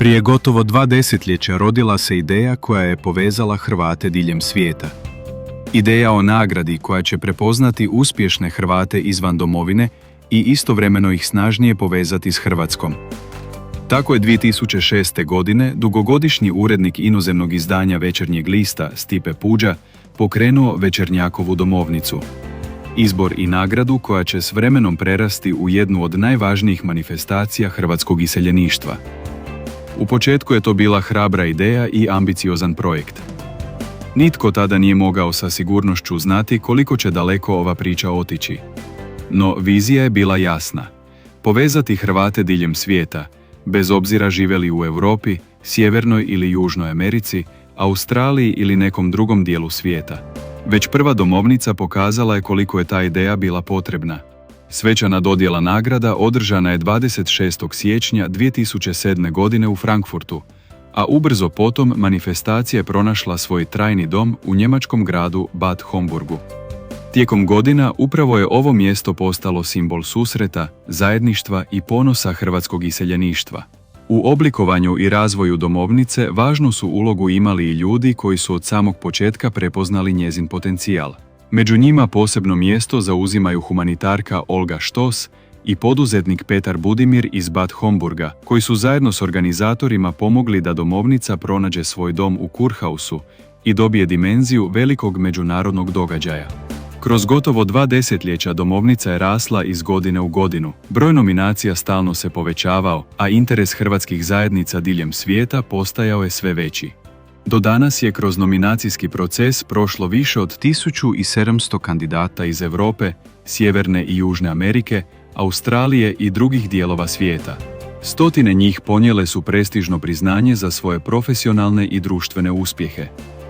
Prije gotovo 2 desetljeća rodila se ideja koja je povezala Hrvate diljem svijeta. Ideja o nagradi koja će prepoznati uspješne Hrvate izvan domovine i istovremeno ih snažnije povezati s Hrvatskom. Tako je 2006. godine dugogodišnji urednik inozemnog izdanja Večernjeg lista Stipe Puđa pokrenuo Večernjakovu domovnicu. Izbor i nagradu koja će s vremenom prerasti u jednu od najvažnijih manifestacija hrvatskog iseljeništva. U početku je to bila hrabra ideja i ambiciozan projekt. Nitko tada nije mogao sa sigurnošću znati koliko će daleko ova priča otići. No vizija je bila jasna. Povezati Hrvate diljem svijeta, bez obzira živjeli u Europi, Sjevernoj ili Južnoj Americi, Australiji ili nekom drugom dijelu svijeta. Već prva domovnica pokazala je koliko je ta ideja bila potrebna. Svečana dodjela nagrada održana je 26. siječnja 2007. godine u Frankfurtu, a ubrzo potom manifestacija je pronašla svoj trajni dom u njemačkom gradu Bad Homburgu. Tijekom godina upravo je ovo mjesto postalo simbol susreta, zajedništva i ponosa hrvatskog iseljeništva. U oblikovanju i razvoju domovnice važnu su ulogu imali i ljudi koji su od samog početka prepoznali njezin potencijal. Među njima posebno mjesto zauzimaju humanitarka Olga Štos i poduzetnik Petar Budimir iz Bad Homburga, koji su zajedno s organizatorima pomogli da domovnica pronađe svoj dom u Kurhausu i dobije dimenziju velikog međunarodnog događaja. Kroz gotovo 2 desetljeća domovnica je rasla iz godine u godinu. Broj nominacija stalno se povećavao, a interes hrvatskih zajednica diljem svijeta postajao je sve veći. Do danas je kroz nominacijski proces prošlo više od 1700 kandidata iz Europe, Sjeverne i Južne Amerike, Australije i drugih dijelova svijeta. Stotine njih ponijele su prestižno priznanje za svoje profesionalne i društvene uspjehe.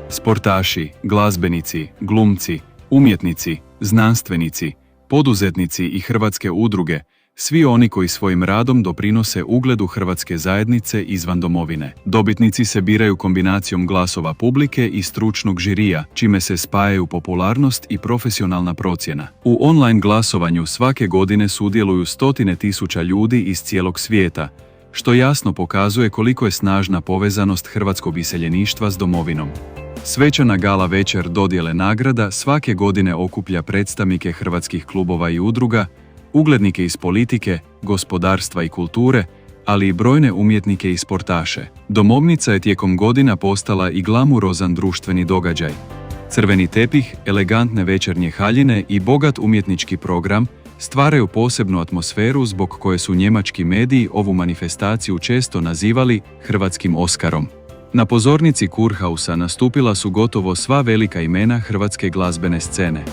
Sportaši, glazbenici, glumci, umjetnici, znanstvenici, poduzetnici i hrvatske udruge, svi oni koji svojim radom doprinose ugledu hrvatske zajednice izvan domovine. Dobitnici se biraju kombinacijom glasova publike i stručnog žirija, čime se spajaju popularnost i profesionalna procjena. U online glasovanju svake godine sudjeluju stotine tisuća ljudi iz cijelog svijeta, što jasno pokazuje koliko je snažna povezanost hrvatskog iseljeništva s domovinom. Svečana gala večer dodjele nagrada svake godine okuplja predstavnike hrvatskih klubova i udruga, uglednike iz politike, gospodarstva i kulture, ali i brojne umjetnike i sportaše. Domovnica je tijekom godina postala i glamurozan društveni događaj. Crveni tepih, elegantne večernje haljine i bogat umjetnički program stvaraju posebnu atmosferu zbog koje su njemački mediji ovu manifestaciju često nazivali hrvatskim Oskarom. Na pozornici Kurhausa nastupila su gotovo sva velika imena hrvatske glazbene scene.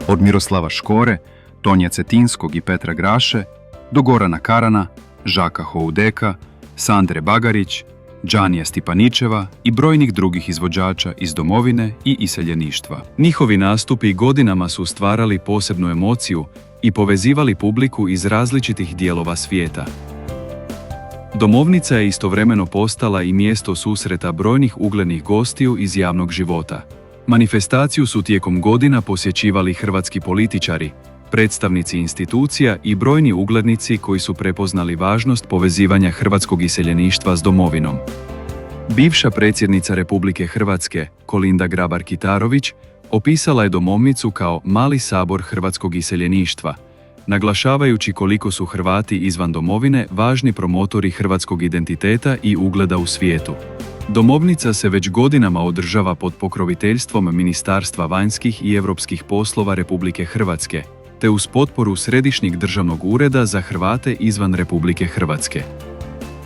Od Miroslava Škore, Tonje Cetinskog i Petra Graše, do Gorana Karana, Žaka Houdeka, Sandre Bagarić, Džanija Stipaničeva i brojnih drugih izvođača iz domovine i iseljeništva. Njihovi nastupi godinama su stvarali posebnu emociju i povezivali publiku iz različitih dijelova svijeta. Domovnica je istovremeno postala i mjesto susreta brojnih uglednih gostiju iz javnog života. Manifestaciju su tijekom godina posjećivali hrvatski političari, predstavnici institucija i brojni uglednici koji su prepoznali važnost povezivanja hrvatskog iseljeništva s domovinom. Bivša predsjednica Republike Hrvatske, Kolinda Grabar-Kitarović, opisala je domovnicu kao mali sabor hrvatskog iseljeništva, naglašavajući koliko su Hrvati izvan domovine važni promotori hrvatskog identiteta i ugleda u svijetu. Domovnica se već godinama održava pod pokroviteljstvom Ministarstva vanjskih i europskih poslova Republike Hrvatske, te uz potporu Središnjeg državnog ureda za Hrvate izvan Republike Hrvatske.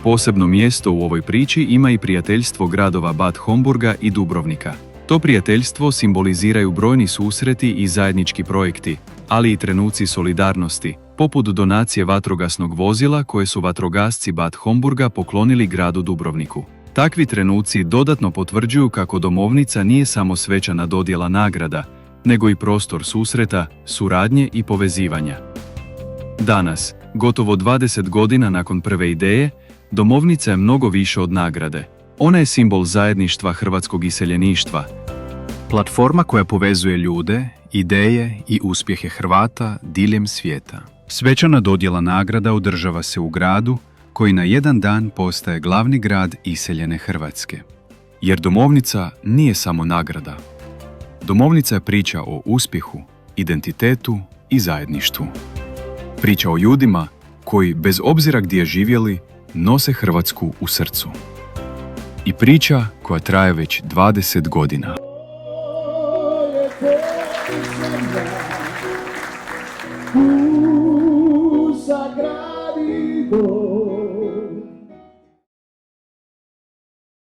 Posebno mjesto u ovoj priči ima i prijateljstvo gradova Bad Homburga i Dubrovnika. To prijateljstvo simboliziraju brojni susreti i zajednički projekti, ali i trenuci solidarnosti, poput donacije vatrogasnog vozila koje su vatrogasci Bad Homburga poklonili gradu Dubrovniku. Takvi trenuci dodatno potvrđuju kako domovnica nije samo svečana dodjela nagrada, nego i prostor susreta, suradnje i povezivanja. Danas, gotovo 20 godina nakon prve ideje, domovnica je mnogo više od nagrade. Ona je simbol zajedništva hrvatskog iseljeništva. Platforma koja povezuje ljude, ideje i uspjehe Hrvata diljem svijeta. Svečana dodjela nagrada održava se u gradu, koji na jedan dan postaje glavni grad iseljene Hrvatske. Jer domovnica nije samo nagrada. Domovnica je priča o uspjehu, identitetu i zajedništvu. Priča o ljudima koji, bez obzira gdje živjeli, nose Hrvatsku u srcu. I priča koja traje već 20 godina.